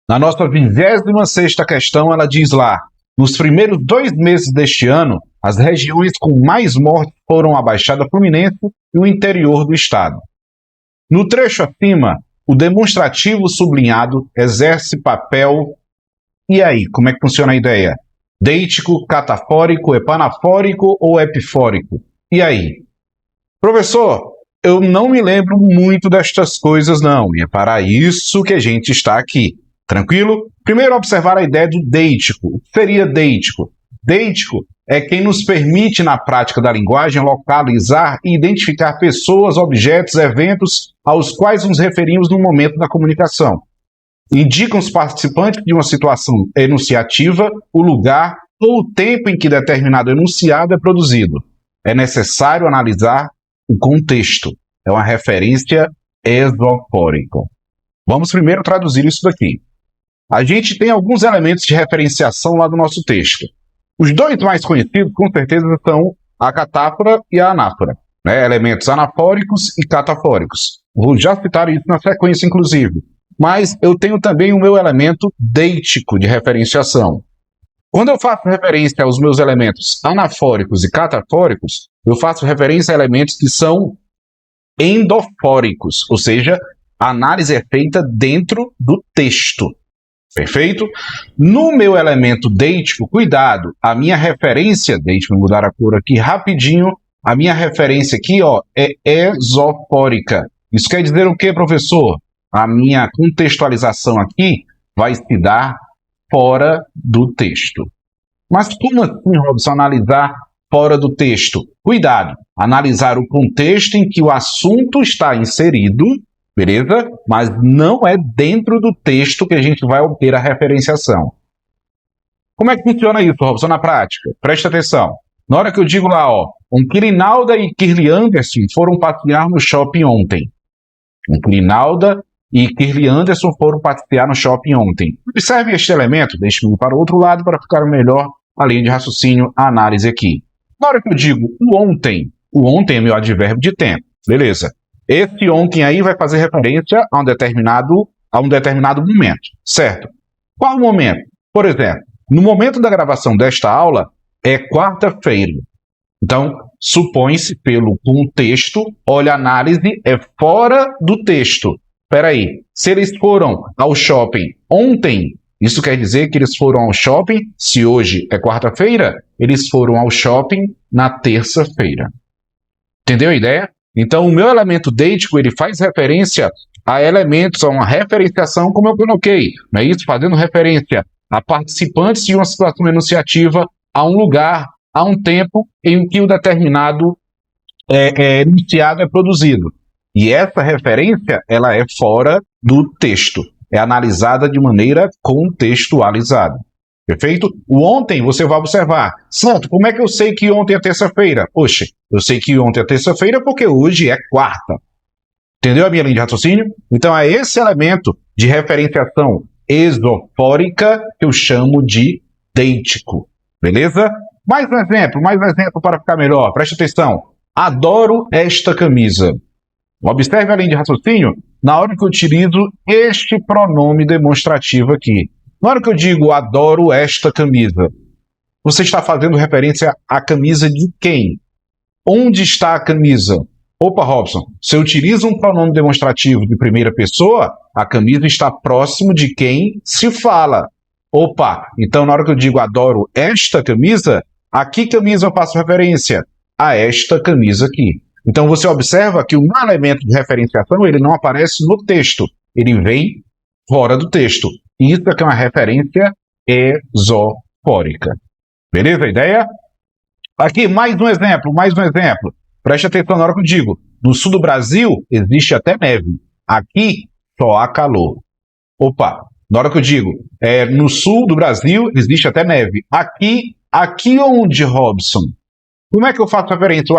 Na nossa 26ª questão, ela diz lá: nos primeiros 2 meses deste ano, as regiões com mais mortes foram a Baixada Fluminense e o interior do estado. No trecho acima, o demonstrativo sublinhado exerce papel. E aí, como é que funciona a ideia? Deítico, catafórico, epanafórico ou epifórico? E aí? Professor, eu não me lembro muito destas coisas não, e é para isso que a gente está aqui. Tranquilo? Primeiro observar a ideia do deítico. O que seria deítico? Deítico é quem nos permite, na prática da linguagem, localizar e identificar pessoas, objetos, eventos aos quais nos referimos no momento da comunicação. Indicam os participantes de uma situação enunciativa, o lugar ou o tempo em que determinado enunciado é produzido. É necessário analisar o contexto. É uma referência esofórica. Vamos primeiro traduzir isso daqui. A gente tem alguns elementos de referenciação lá do nosso texto. Os dois mais conhecidos, com certeza, são a catáfora e a anáfora, né? Elementos anafóricos e catafóricos. Vou já citar isso na sequência, inclusive. Mas eu tenho também o meu elemento deítico de referenciação. Quando eu faço referência aos meus elementos anafóricos e catafóricos, eu faço referência a elementos que são endofóricos, ou seja, a análise é feita dentro do texto. Perfeito? No meu elemento deítico, cuidado, a minha referência, deixa eu mudar a cor aqui rapidinho, a minha referência aqui, ó, é esofórica. Isso quer dizer o quê, professor? A minha contextualização aqui vai se dar fora do texto. Mas como assim, Robson, analisar fora do texto? Cuidado, analisar o contexto em que o assunto está inserido, beleza? Mas não é dentro do texto que a gente vai obter a referenciação. Como é que funciona isso, Robson, na prática? Presta atenção. Na hora que eu digo lá, ó, Quirinalda e Kirli Anderson foram passear no shopping ontem. Quirinalda e Kirli Anderson foram passear no shopping ontem. Observe este elemento, deixe-me ir para o outro lado para ficar melhor a linha de raciocínio, a análise aqui. Na hora que eu digo o ontem é meu advérbio de tempo, beleza? Esse ontem aí vai fazer referência a um determinado momento, certo? Qual o momento? Por exemplo, no momento da gravação desta aula é quarta-feira. Então, supõe-se pelo contexto, olha, a análise é fora do texto. Espera aí, se eles foram ao shopping ontem, isso quer dizer que eles foram ao shopping, se hoje é quarta-feira, eles foram ao shopping na terça-feira. Entendeu a ideia? Então, o meu elemento deítico, ele faz referência a elementos, a uma referenciação, como eu coloquei, não é isso? Fazendo referência a participantes de uma situação enunciativa, a um lugar, a um tempo em que o determinado enunciado é produzido. E essa referência, ela é fora do texto. É analisada de maneira contextualizada. Perfeito? O ontem, você vai observar. Santo, como é que eu sei que ontem é terça-feira? Poxa, eu sei que ontem é terça-feira porque hoje é quarta. Entendeu a minha linha de raciocínio? Então é esse elemento de referenciação esofórica que eu chamo de deítico. Beleza? Mais um exemplo para ficar melhor. Preste atenção. Adoro esta camisa. Observe a linha de raciocínio na hora que eu utilizo este pronome demonstrativo aqui. Na hora que eu digo adoro esta camisa, você está fazendo referência à camisa de quem? Onde está a camisa? Opa, Robson, se eu utilizo um pronome demonstrativo de primeira pessoa, a camisa está próximo de quem se fala. Opa, então na hora que eu digo adoro esta camisa, a que camisa eu faço referência? A esta camisa aqui. Então você observa que o elemento de referenciação ele não aparece no texto, ele vem fora do texto. Isso aqui é uma referência esofórica. Beleza a ideia? Aqui, mais um exemplo. Preste atenção na hora que eu digo. No sul do Brasil, existe até neve. Aqui, só há calor. Opa, na hora que eu digo, no sul do Brasil, existe até neve. Aqui onde, Robson? Como é que eu faço referência?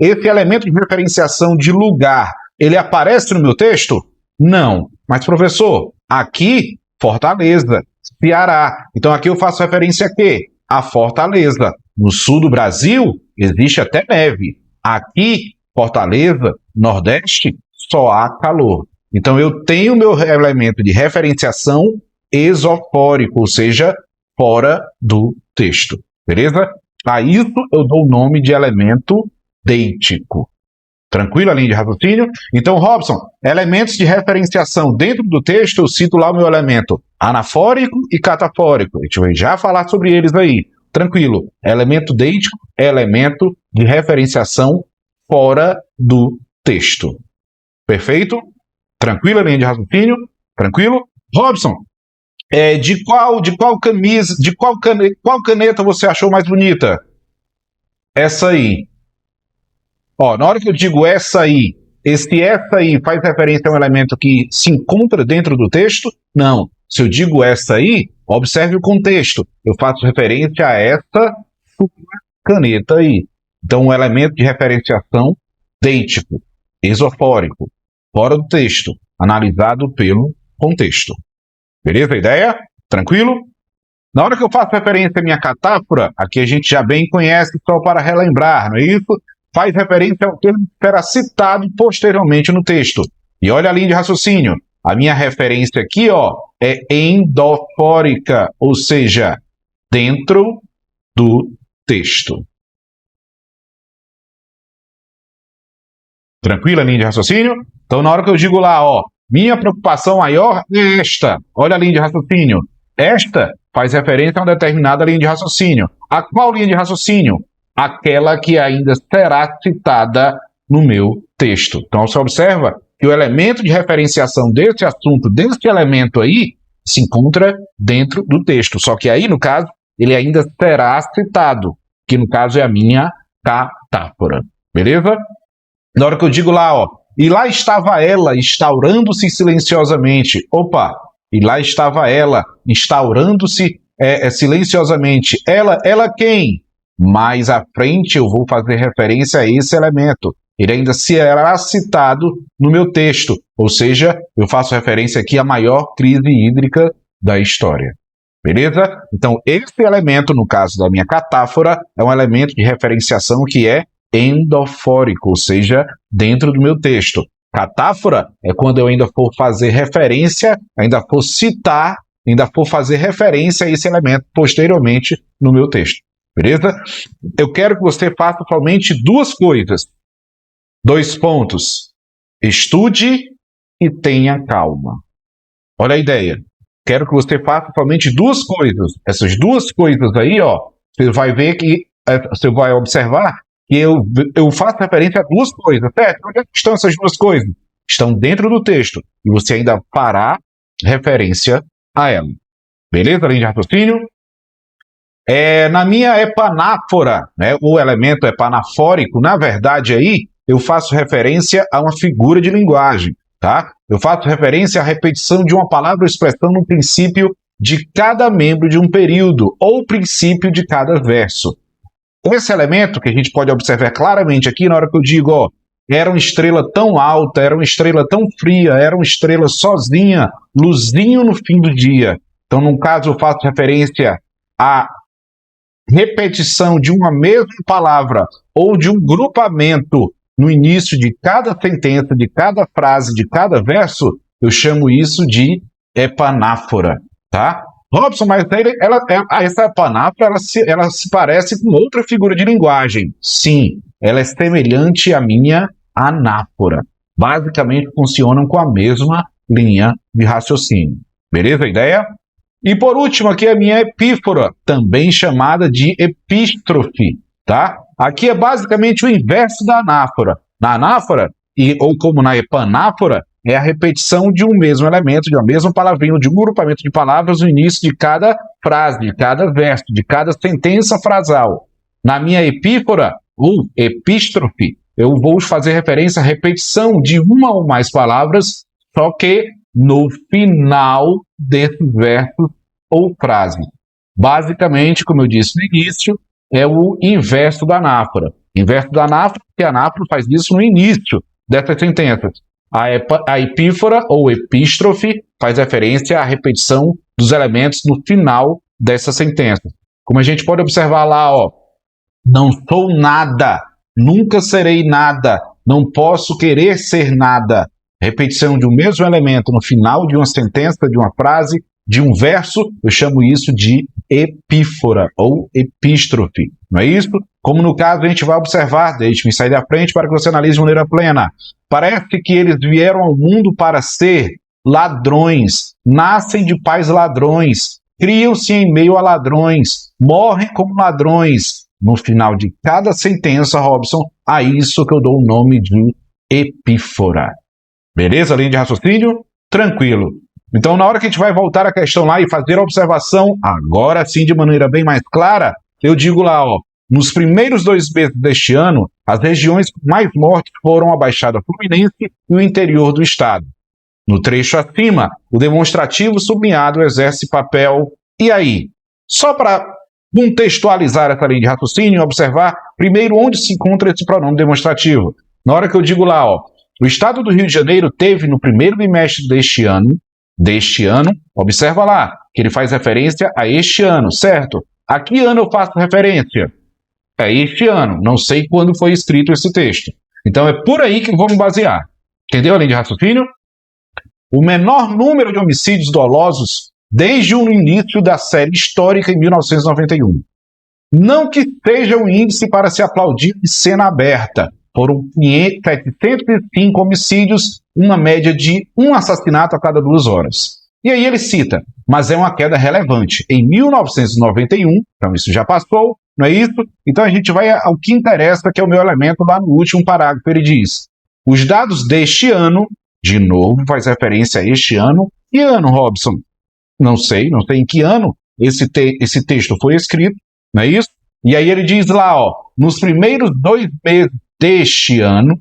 Esse elemento de referenciação de lugar, ele aparece no meu texto? Não. Mas, professor, aqui, Fortaleza, Ceará. Então, aqui eu faço referência a quê? A Fortaleza. No sul do Brasil, existe até neve. Aqui, Fortaleza, Nordeste, só há calor. Então eu tenho meu elemento de referenciação esofórico, ou seja, fora do texto. Beleza? A isso eu dou o nome de elemento deítico. Tranquilo a linha de raciocínio? Então, Robson, elementos de referenciação dentro do texto, eu cito lá o meu elemento anafórico e catafórico. A gente vai já falar sobre eles aí. Tranquilo. Elemento deítico é elemento de referenciação fora do texto. Perfeito? Tranquilo a linha de raciocínio? Tranquilo? Robson, qual caneta você achou mais bonita? Essa aí. Ó, na hora que eu digo essa aí, essa aí faz referência a um elemento que se encontra dentro do texto? Não. Se eu digo essa aí, observe o contexto. Eu faço referência a essa caneta aí. Então, um elemento de referenciação deítico, esofórico, fora do texto, analisado pelo contexto. Beleza a ideia? Tranquilo? Na hora que eu faço referência à minha catáfora, aqui a gente já bem conhece, só para relembrar, não é isso? Faz referência ao termo que será citado posteriormente no texto. E olha a linha de raciocínio. A minha referência aqui, ó, é endofórica, ou seja, dentro do texto. Tranquila a linha de raciocínio? Então, na hora que eu digo lá, ó, minha preocupação maior é esta. Olha a linha de raciocínio. Esta faz referência a uma determinada linha de raciocínio. A qual linha de raciocínio? Aquela que ainda será citada no meu texto. Então, você observa que o elemento de referenciação desse assunto, desse elemento aí, se encontra dentro do texto. Só que aí, no caso, ele ainda será citado, que no caso é a minha catáfora. Beleza? Na hora que eu digo lá, ó, e lá estava ela instaurando-se silenciosamente. Opa! E lá estava ela instaurando-se silenciosamente. Ela quem? Mais à frente eu vou fazer referência a esse elemento. Ele ainda será citado no meu texto. Ou seja, eu faço referência aqui à maior crise hídrica da história. Beleza? Então, esse elemento, no caso da minha catáfora, é um elemento de referenciação que é endofórico, ou seja, dentro do meu texto. Catáfora é quando eu ainda for fazer referência, ainda for citar, ainda for fazer referência a esse elemento posteriormente no meu texto. Beleza? Eu quero que você faça somente duas coisas. 2 pontos. Estude e tenha calma. Olha a ideia. Quero que você faça somente duas coisas. Essas duas coisas aí, ó, você vai ver que, você vai observar que eu faço referência a duas coisas, certo? Onde é que estão essas duas coisas? Estão dentro do texto. E você ainda fará referência a ela. Beleza, linha de raciocínio? Na minha epanáfora, né, o elemento epanafórico, na verdade aí, eu faço referência a uma figura de linguagem, tá? Eu faço referência à repetição de uma palavra ou expressão no princípio de cada membro de um período, ou princípio de cada verso. Esse elemento que a gente pode observar claramente aqui, na hora que eu digo, ó, era uma estrela tão alta, era uma estrela tão fria, era uma estrela sozinha, luzinho no fim do dia. Então, no caso, eu faço referência à repetição de uma mesma palavra ou de um grupamento no início de cada sentença, de cada frase, de cada verso, eu chamo isso de epanáfora, tá? Robson, mas essa epanáfora, ela se parece com outra figura de linguagem. Sim, ela é semelhante à minha anáfora. Basicamente, funcionam com a mesma linha de raciocínio. Beleza a ideia? E por último, aqui a minha epífora, também chamada de epístrofe, tá? Aqui é basicamente o inverso da anáfora. Na anáfora, ou como na epanáfora, é a repetição de um mesmo elemento, de uma mesma palavrinha, de um grupamento de palavras no início de cada frase, de cada verso, de cada sentença frasal. Na minha epífora, ou epístrofe, eu vou fazer referência à repetição de uma ou mais palavras, só que no final desses versos ou frase. Basicamente, como eu disse no início, é o inverso da anáfora. Inverso da anáfora, porque a anáfora faz isso no início dessas sentenças. A epífora ou epístrofe faz referência à repetição dos elementos no final dessa sentença. Como a gente pode observar lá, ó, não sou nada, nunca serei nada, não posso querer ser nada, repetição de um mesmo elemento no final de uma sentença, de uma frase, de um verso, eu chamo isso de epífora ou epístrofe, não é isso? Como no caso a gente vai observar, deixe-me sair da frente para que você analise de maneira plena. Parece que eles vieram ao mundo para ser ladrões, nascem de pais ladrões, criam-se em meio a ladrões, morrem como ladrões. No final de cada sentença, Robson, a isso que eu dou o nome de epífora. Beleza? Linha de raciocínio? Tranquilo. Então, na hora que a gente vai voltar a questão lá e fazer a observação, agora sim, de maneira bem mais clara, eu digo lá, ó, nos primeiros 2 meses deste ano, as regiões com mais mortes foram a Baixada Fluminense e o interior do estado. No trecho acima, o demonstrativo sublinhado exerce papel. E aí? Só para contextualizar essa linha de raciocínio, observar primeiro onde se encontra esse pronome demonstrativo. Na hora que eu digo lá, ó, o estado do Rio de Janeiro teve no primeiro bimestre deste ano, observa lá, que ele faz referência a este ano, certo? A que ano eu faço referência? É este ano, não sei quando foi escrito esse texto. Então é por aí que vamos basear. Entendeu a linha de raciocínio? O menor número de homicídios dolosos desde o início da série histórica em 1991. Não que seja um índice para se aplaudir em cena aberta. Foram 705 homicídios, uma média de um assassinato a cada 2 horas. E aí ele cita, mas é uma queda relevante. Em 1991, então isso já passou, não é isso? Então a gente vai ao que interessa, que é o meu elemento lá no último parágrafo. Ele diz, os dados deste ano, de novo faz referência a este ano, que ano, Robson? Não sei em que ano esse texto foi escrito, não é isso? E aí ele diz lá, ó, nos primeiros 2 meses deste ano,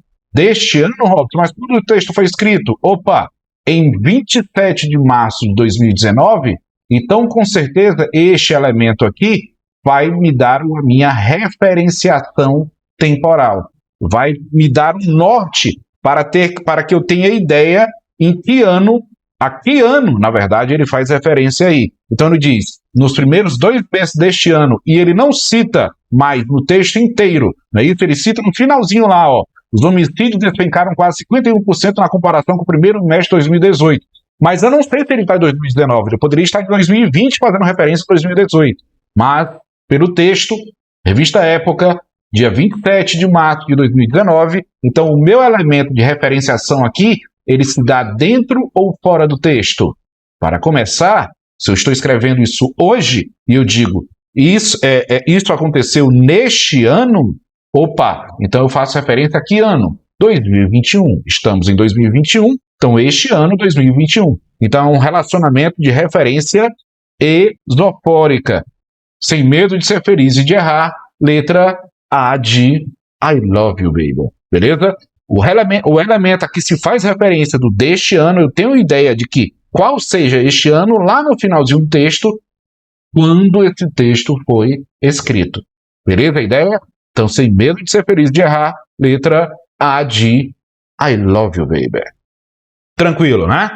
Robson, mas quando o texto foi escrito? Opa, em 27 de março de 2019, então com certeza este elemento aqui vai me dar a minha referenciação temporal, vai me dar um norte para que eu tenha ideia em que ano, a que ano, na verdade, ele faz referência aí. Então ele diz, nos primeiros 2 meses deste ano, e ele não cita mais no texto inteiro, não é isso? Ele cita no finalzinho lá, ó, os homicídios despencaram quase 51% na comparação com o primeiro mês de 2018. Mas eu não sei se ele está em 2019, ele poderia estar em 2020 fazendo referência a 2018. Mas, pelo texto, revista Época, dia 27 de março de 2019, então o meu elemento de referenciação aqui, ele se dá dentro ou fora do texto? Para começar, se eu estou escrevendo isso hoje, e eu digo, isso aconteceu neste ano, opa, então eu faço referência a que ano? 2021. Estamos em 2021, então este ano, 2021. Então é um relacionamento de referência esofórica. Sem medo de ser feliz e de errar, letra A de I love you, baby. Beleza? O elemento a que se faz referência do deste ano, eu tenho ideia de que qual seja este ano, lá no finalzinho do texto, quando esse texto foi escrito. Beleza a ideia? Então, sem medo de ser feliz de errar, letra A de I love you, baby. Tranquilo, né?